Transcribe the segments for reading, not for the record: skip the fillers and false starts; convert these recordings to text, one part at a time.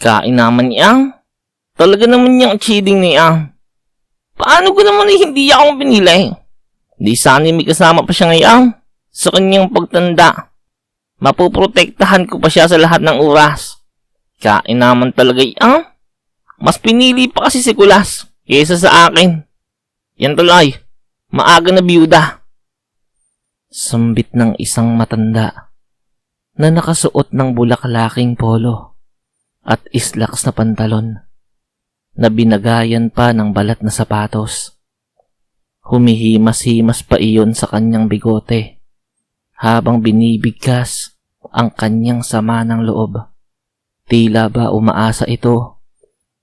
Kain naman niyang. Talaga naman niyang cheating niyang. Paano ko naman hindi akong pinili? Di sana may kasama pa siya ngayon. Sa kanyang pagtanda. Mapuprotektahan ko pa siya sa lahat ng oras. Kain naman talaga iyang. Mas pinili pa kasi si Kulas kaysa sa akin. Yan tuloy. Maaga na biyuda. Sambit ng isang matanda na nakasuot ng bulaklaking polo at islaks na pantalon na binagayan pa ng balat na sapatos. Humihimas-himas pa iyon sa kanyang bigote habang binibigkas ang kanyang sama ng loob. Tila ba umaasa ito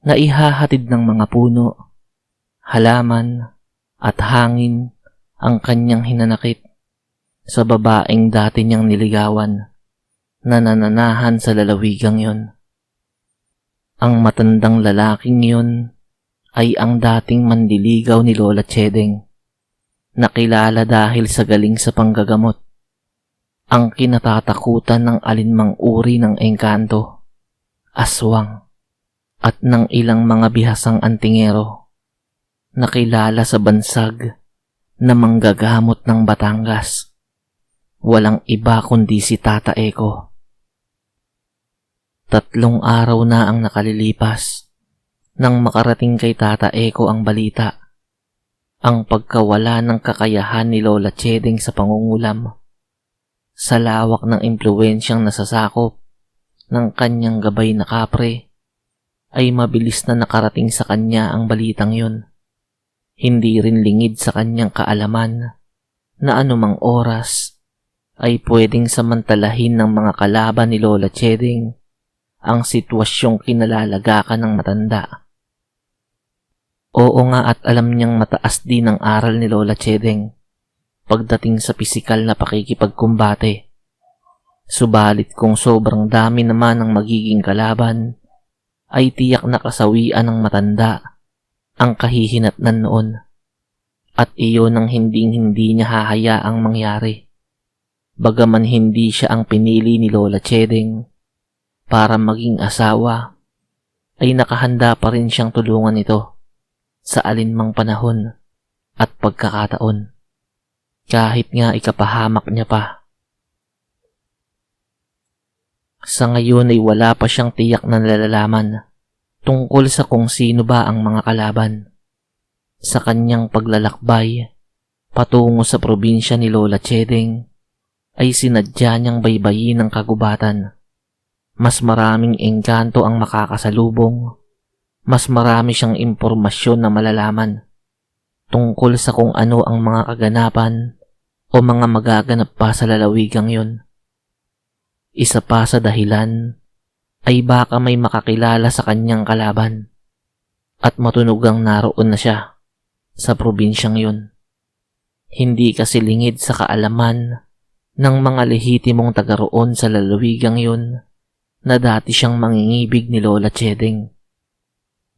na ihahatid ng mga puno, halaman at hangin ang kanyang hinanakit sa babaeng dati niyang niligawan na nananahan sa lalawigang yon. Ang matandang lalaking yun ay ang dating mandiligaw ni Lola Chedeng, nakilala dahil sa galing sa panggagamot, ang kinatatakutan ng alinmang uri ng engkanto, aswang, at ng ilang mga bihasang antingero, nakilala sa bansag na manggagamot ng Batangas. Walang iba kundi si Tata Eko. 3 araw na ang nakalilipas nang makarating kay Tata Eko ang balita, ang pagkawala ng kakayahan ni Lola Chedeng sa pangungulam. Sa lawak ng impluwensyang nasasakop ng kanyang gabay na kapre, ay mabilis na nakarating sa kanya ang balitang yun. Hindi rin lingid sa kanyang kaalaman na anumang oras ay pwedeng samantalahin ng mga kalaban ni Lola Chedeng ang sitwasyong kinalalagakan ng matanda. Oo nga, at alam niyang mataas din ang aral ni Lola Chedeng pagdating sa pisikal na pakikipagkumbate. Subalit kung sobrang dami naman ang magiging kalaban, ay tiyak na kasawian ng matanda ang kahihinatnan noon, at iyon ang hindi niya hahayaang mangyari. Bagaman hindi siya ang pinili ni Lola Chedeng para maging asawa, ay nakahanda pa rin siyang tulungan ito sa alinmang panahon at pagkakataon, kahit nga ikapahamak niya pa. Sa ngayon ay wala pa siyang tiyak na nalalaman tungkol sa kung sino ba ang mga kalaban. Sa kanyang paglalakbay patungo sa probinsya ni Lola Chedeng, ay sinadya niyang baybayin ng kagubatan. Mas maraming engkanto ang makakasalubong, mas marami siyang impormasyon na malalaman tungkol sa kung ano ang mga kaganapan o mga magaganap pa sa lalawigang yon. Isa pa sa dahilan ay baka may makakilala sa kanyang kalaban at matunugang naroon na siya sa probinsyang yon. Hindi kasi lingid sa kaalaman ng mga lehitimong taga-roon sa lalawigang yon na dati siyang mangingibig ni Lola Chedeng.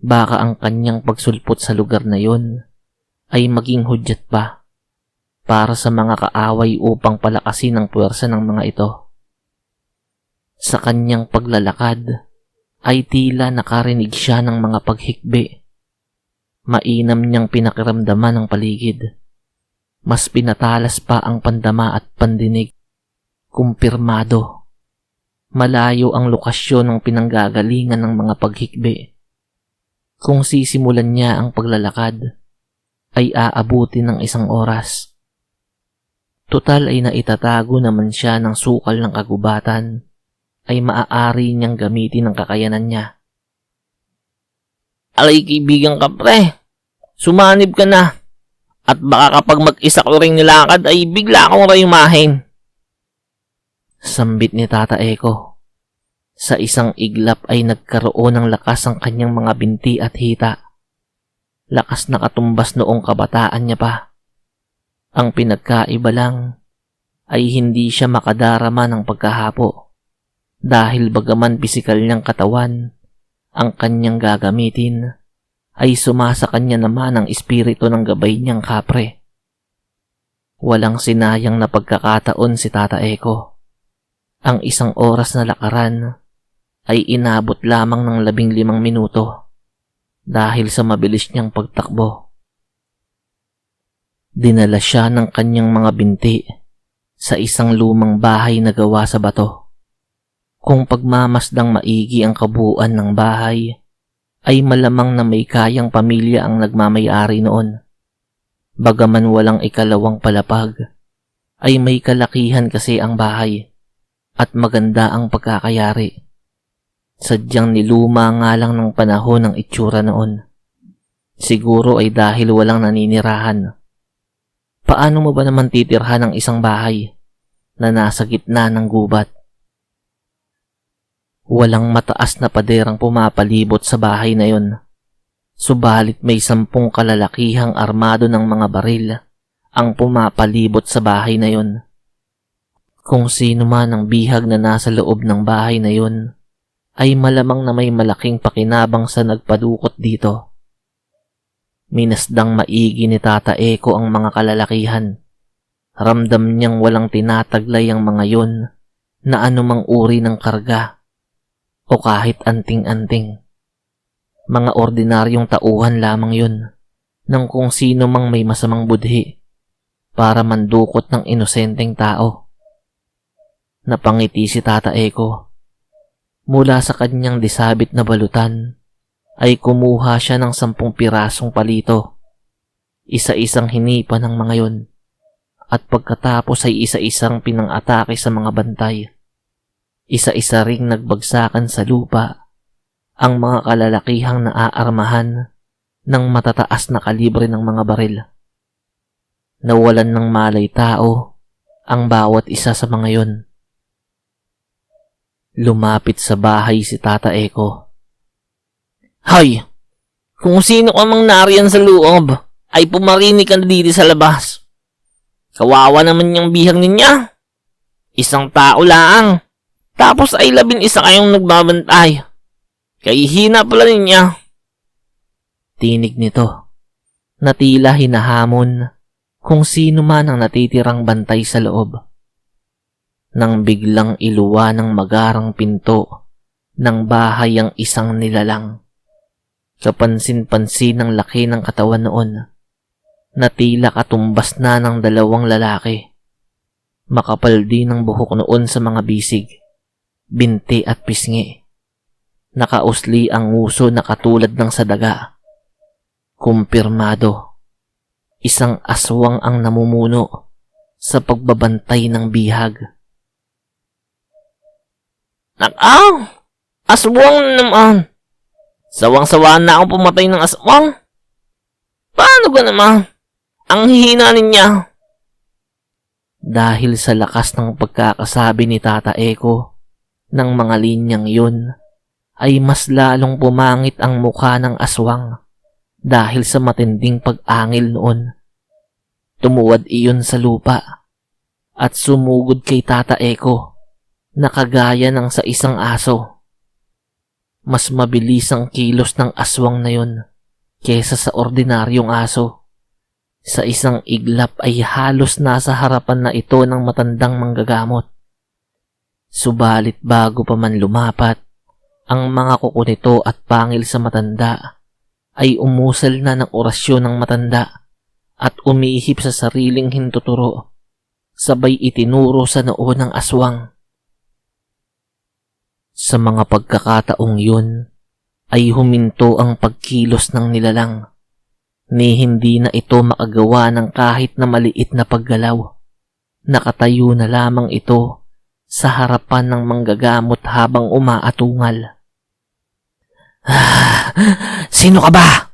Baka ang kanyang pagsulpot sa lugar na yon ay maging hudyat pa para sa mga kaaway upang palakasin ang puwersa ng mga ito. Sa kanyang paglalakad ay tila nakarinig siya ng mga paghikbi. Mainam niyang pinakiramdaman ang paligid. Mas pinatalas pa ang pandama at pandinig. Kumpirmado. Malayo ang lokasyon ng pinanggagalingan ng mga paghikbi. Kung sisimulan niya ang paglalakad, ay aabuti ng 1 oras. Tutal ay naitatago naman siya ng sukal ng kagubatan, ay maaari niyang gamitin ang kakayanan niya. Alay kaibigan ka pre, sumanib ka na, at baka kapag mag-isa ko ring nilakad ay bigla akong rayumahin. Sambit ni Tata Eko. Sa isang iglap ay nagkaroon ng lakas ang kanyang mga binti at hita. Lakas na katumbas noong kabataan niya pa. Ang pinagkaiba lang ay hindi siya makadarama ng pagkahapo dahil bagaman pisikal niyang katawan ang kanyang gagamitin, ay sumasa kanya naman ang espiritu ng gabay niyang kapre. Walang sinayang na pagkakataon si Tata Eko. Ang 1 oras na lakaran ay inabot lamang ng 15 minuto dahil sa mabilis niyang pagtakbo. Dinala siya ng kanyang mga binti sa isang lumang bahay na gawa sa bato. Kung pagmamasdang maigi ang kabuuan ng bahay, ay malamang na may kayang pamilya ang nagmamay-ari noon. Bagaman walang ikalawang palapag, ay may kalakihan kasi ang bahay at maganda ang pagkakayari. Sadyang niluma nga lang ng panahon ng itsura noon. Siguro ay dahil walang naninirahan. Paano mo ba naman titirhan ng isang bahay na nasa gitna ng gubat? Walang mataas na paderang pumapalibot sa bahay na yon. Subalit may 10 kalalakihang armado ng mga baril ang pumapalibot sa bahay na yon. Kung sino man ang bihag na nasa loob ng bahay na yon, ay malamang na may malaking pakinabang sa nagpadukot dito. Minasdang maigi ni Tata Eko ang mga kalalakihan. Ramdam niyang walang tinataglay ang mga yon na anumang uri ng karga o kahit anting-anting. Mga ordinaryong tauhan lamang yun ng kung sino mang may masamang budhi para mandukot ng inosenteng tao. Napangiti si Tata Eko. Mula sa kanyang disabit na balutan ay kumuha siya ng 10 pirasong palito. Isa-isang hinipa ng mga yon at pagkatapos ay isa-isang pinang-atake sa mga bantay. Isa-isa ring nagbagsakan sa lupa ang mga kalalakihang naaarmahan ng matataas na kalibre ng mga baril. Nawalan ng malay tao ang bawat isa sa mga yon. Lumapit sa bahay si Tata Eko. Hay! Kung sino ka mang nariyan sa loob, ay pumarinig ka na dito sa labas. Kawawa naman yung bihag niya. Isang tao lang. Tapos ay 11 kayong nagbabantay. Kahihina pala niya. Tinig nito na tila hinahamon kung sino man ang natitirang bantay sa loob. Nang biglang iluwa ng magarang pinto ng bahay ang isang nilalang. Kapansin-pansin ang laki ng katawan noon na tila katumbas na ng 2 lalaki. Makapal din ang buhok noon sa mga bisig, binti at pisngi. Nakausli ang nguso na katulad ng sa daga. Kumpirmado, isang aswang ang namumuno sa pagbabantay ng bihag. Nakaw! Aswang naman! Sawang-sawa na akong pumatay ng aswang. Paano ba naman? Ang hihina niya. Dahil sa lakas ng pagkakasabi ni Tata Eko ng mga linyang yun, ay mas lalong pumangit ang mukha ng aswang dahil sa matinding pag-angil noon. Tumuwad iyon sa lupa at sumugod kay Tata Eko na kagaya ng sa isang aso. Mas mabilis ang kilos ng aswang na yun kesa sa ordinaryong aso. Sa isang iglap ay halos nasa harapan na ito ng matandang manggagamot. Subalit bago pa man lumapat, ang mga kuko nito at pangil sa matanda ay umusal na ng orasyon ng matanda at umihip sa sariling hintuturo, sabay itinuro sa noo ng aswang. Sa mga pagkakataong yun, ay huminto ang pagkilos ng nilalang, ni hindi na ito makagawa ng kahit na maliit na paggalaw. Nakatayo na lamang ito sa harapan ng manggagamot habang umaatungal. Sino ka ba?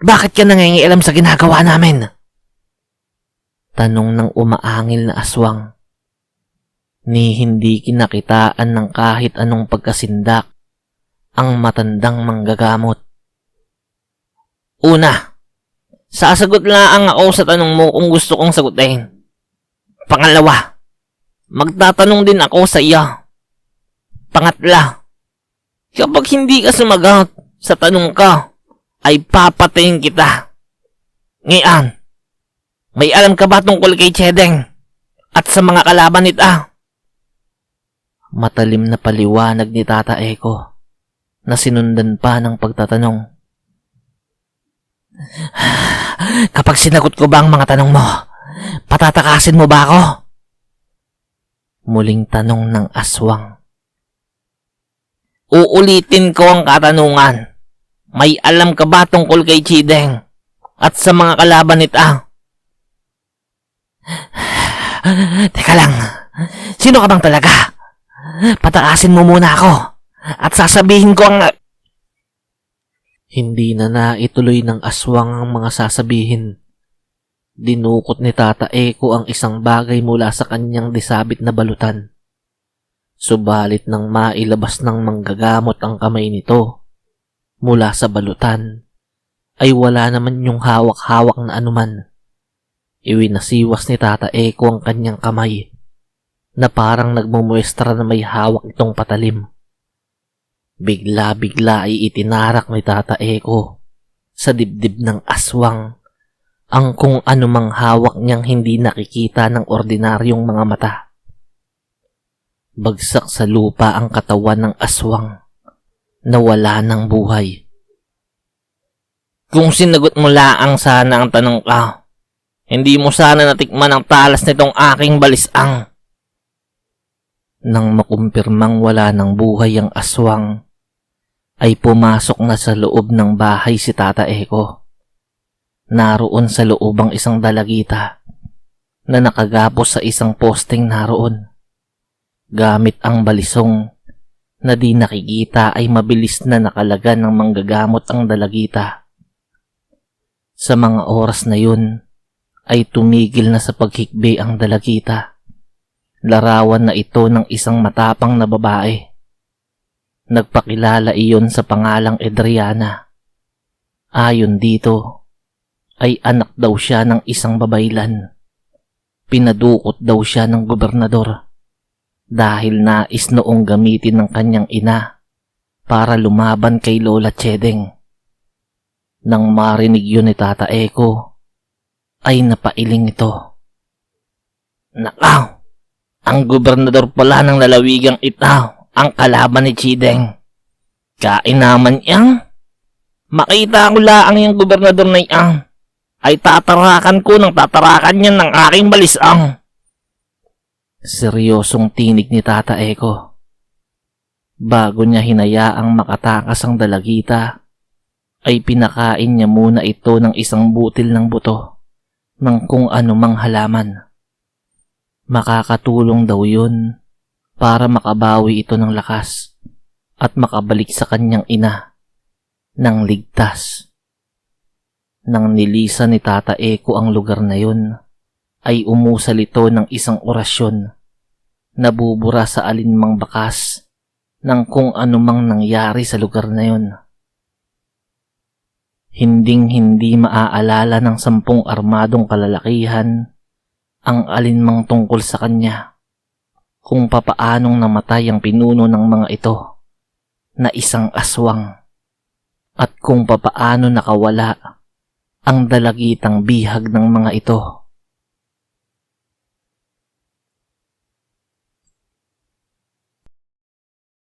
Bakit ka nangingialam sa ginagawa namin? Tanong ng umaangil na aswang. Ni hindi kinakitaan ng kahit anong pagkasindak ang matandang manggagamot. Una, sasagot lang ako sa tanong mo kung gusto kong sagutin. Pangalawa, magtatanong din ako sa iya. Pangatla, kapag hindi ka sumagot sa tanong ka, ay papatayin kita. Ngayon, may alam ka ba tungkol kay Chedeng at sa mga kalaban nito? Matalim na paliwanag ni Tata Eko na sinundan pa ng pagtatanong. Kapag sinagot ko ba ang mga tanong mo, patatakasin mo ba ako? Muling tanong ng aswang. Uulitin ko ang katanungan. May alam ka ba tungkol kay Chideng at sa mga kalaban nito? Teka lang, sino ka bang talaga? Patakasin mo muna ako at sasabihin ko ang... Hindi na naituloy ng aswang ang mga sasabihin. Dinukot ni Tata Eko ang isang bagay mula sa kanyang disabit na balutan. Subalit nang mailabas ng manggagamot ang kamay nito mula sa balutan, ay wala naman yung hawak-hawak na anuman. Iwinasiwas ni Tata Eko ang kanyang kamay na parang nagmumuestra na may hawak itong patalim. Bigla-bigla ay itinarak ni Tata Eko sa dibdib ng aswang ang kung anumang hawak niyang hindi nakikita ng ordinaryong mga mata. Bagsak sa lupa ang katawan ng aswang na wala ng buhay. Kung sinagot mo laang sana ang tanong ka, hindi mo sana natikman ang talas nitong aking balisang. Nang makumpirmang wala ng buhay ang aswang, ay pumasok na sa loob ng bahay si Tata Eko. Naroon sa loob ang isang dalagita na nakagapos sa isang posting naroon. Gamit ang balisong na di nakikita ay mabilis na nakalagan ng manggagamot ang dalagita. Sa mga oras na yun ay tumigil na sa paghikbi ang dalagita. Larawan na ito ng isang matapang na babae. Nagpakilala iyon sa pangalang Adriana. Ayon dito, ay anak daw siya ng isang babaylan. Pinadukot daw siya ng gobernador dahil nais noong gamitin ng kanyang ina para lumaban kay Lola Chedeng. Nang marinig yun ni Tata Eko, ay napailing ito. Nakaw! Ang gobernador pala ng lalawigang ito ang kalaban ni Chideng. Kain naman iyang. Makita ko laang yung gobernador na iyang, ay tatarakan ko ng tatarakan niya ng aking balisang. Seryosong tinig ni Tata Eko. Bago niya hinayaang makatakas ang dalagita, ay pinakain niya muna ito ng isang butil ng buto ng kung anumang halaman. Makakatulong daw yun para makabawi ito ng lakas at makabalik sa kanyang ina ng ligtas. Nang nilisan ni Tata Eko ang lugar na yun, ay umusal ito ng isang orasyon na bubura sa alinmang bakas ng kung anumang nangyari sa lugar na yun. Hinding-hindi maaalala ng 10 armadong kalalakihan ang alinmang tungkol sa kanya, kung papaanong namatay ang pinuno ng mga ito na isang aswang, at kung papaano nakawala ang dalagitang bihag ng mga ito.